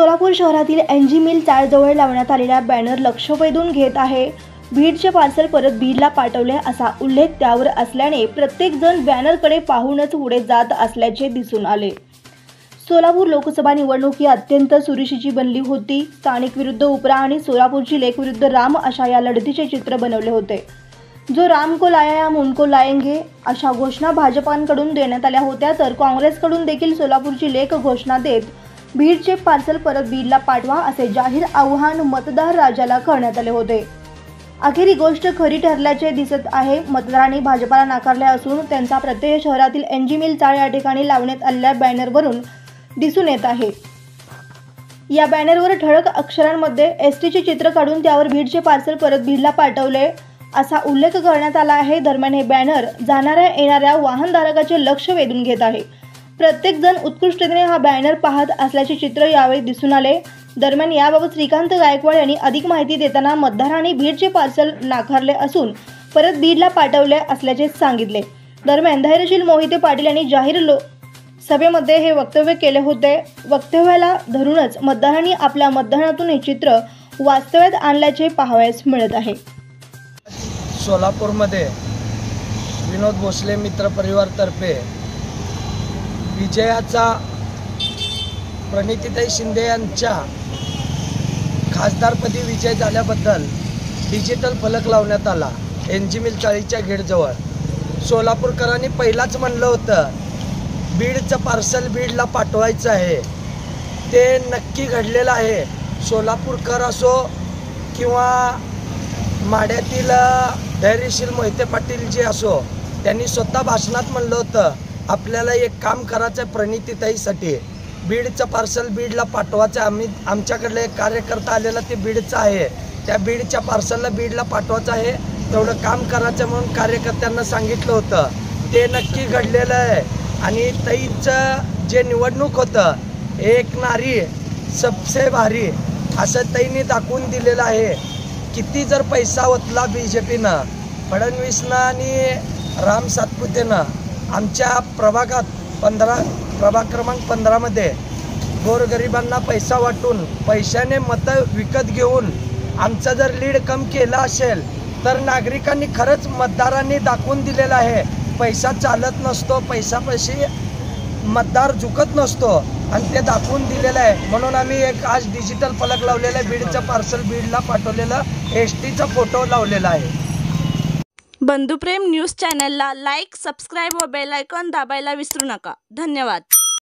सोलापूर शहरातील NG mill चाळजवळ लावण्यात आलेला बॅनर लक्ष वेधून घेत आहे। बीडचे पार्सल परत बीडला पाठवले असा उल्लेख त्यावर असल्याने प्रत्येक जण बॅनरकडे पाहूनच पुढे जात असल्याचे दिसून आले। सोलापूर लोकसभा निवडणूक ही अत्यंत चुरशीची बनली होती। स्थानिक विरुद्ध उपरा आणि सोलापूरची लेक विरुद्ध राम अशा या लढतीचे चित्र बनवले होते। जो राम को लाया या उनको लाएंगे अशा घोषणा भाजपाकडून देण्यात आल्या होत्या, तर काँग्रेसकडून देखील सोलापूरची लेक घोषणा देत बीडचे पार्सल परत बीडला पाठवा असे जाहीर आवाहन मतदार राजाला करण्यात आले होते। अखेर ही गोष्ट खरी ठरल्याचे दिसत आहे। मतदारांनी भाजपाला नाकारले असून त्यांचा प्रत्यय शहरातील एनजी मिल चाळ या ठिकाणी लावण्यात आलेल्या बॅनरवरून दिसून येत आहे। या बॅनरवर ठळक अक्षरांमध्ये एसटीचे चित्र काढून त्यावर बीडचे पार्सल परत बीडला पाठवले असा उल्लेख करण्यात आला आहे। दरम्यान हे बॅनर जाणाऱ्या येणाऱ्या वाहनधारकाचे लक्ष वेधून घेत आहे। प्रत्येक जण उत्कृष्टतेने हा बॅनर पाहत असल्याचे चित्र यावेळी दिसून आले। दरम्यान याबाबत श्रीकांत गायकवाड यांनी अधिक माहिती देताना मतदारांनी बीडचे पार्सल नाकारले असून परत बीडला पाठवले असल्याचे सांगितले। दरम्यान धैर्यशील मोहिते पाटील यांनी जाहीर सभेमध्ये हे वक्तव्य केले होते। वक्तव्याला धरूनच मतदारांनी आपल्या मतदानातून हे चित्र वास्तव्यात आणल्याचे पाहावयास मिळत आहे। सोलापूरमध्ये विनोद भोसले मित्र परिवारतर्फे विजयाचा प्रणितीताई शिंदे यांच्या खासदारपदी विजय झाल्याबद्दल डिजिटल फलक लावण्यात आला एनजी मिल चाळीच्या गेटजवळ। सोलापूरकरांनी पहिलाच म्हणलं होतं बीडचं पार्सल बीडला पाठवायचं आहे, ते नक्की घडलेलं आहे। सोलापूरकर असो किंवा माढ्यातील धैर्यशील मोहिते पाटील जे असो, त्यांनी स्वतः भाषणात म्हणलं होतं आपल्याला एक काम करायचं प्रणितीताईसाठी, बीडचं पार्सल बीडला पाठवायचं। आमच्याकडलं एक कार्यकर्ता आलेला ते बीडचा आहे, त्या बीडच्या पार्सलला बीडला पाठवायचं आहे, तेवढं काम करायचं म्हणून कार्यकर्त्यांना सांगितलं होतं। ते नक्की घडलेलं आहे। आणि ताईचं जे निवडणूक होतं एक नारी सबसे भारी असं ताईंनी दाखवून दिलेलं आहे। किती जर पैसा ओतला BJPनं, फडणवीसनं आणि राम सातपुतेनं आमच्या प्रभागात प्रभाग क्रमांक 15मध्ये गोरगरिबांना पैसा वाटून पैशाने मतं विकत घेऊन आमचं जर लीड कम केलं असेल तर नागरिकांनी खरंच मतदारांनी दाखवून दिलेलं आहे पैसा चालत नसतो, पैशापाशी मतदार झुकत नसतो आणि ते दाखवून दिलेलं आहे। म्हणून आम्ही एक आज डिजिटल फलक लावलेला आहे, बीडचं पार्सल बीडला पाठवलेलं एसटीचा फोटो लावलेला आहे। बंधुप्रेम न्यूज चॅनलला लाईक, सबस्क्राईब व बेल आयकॉन दाबायला विसरू नका। धन्यवाद।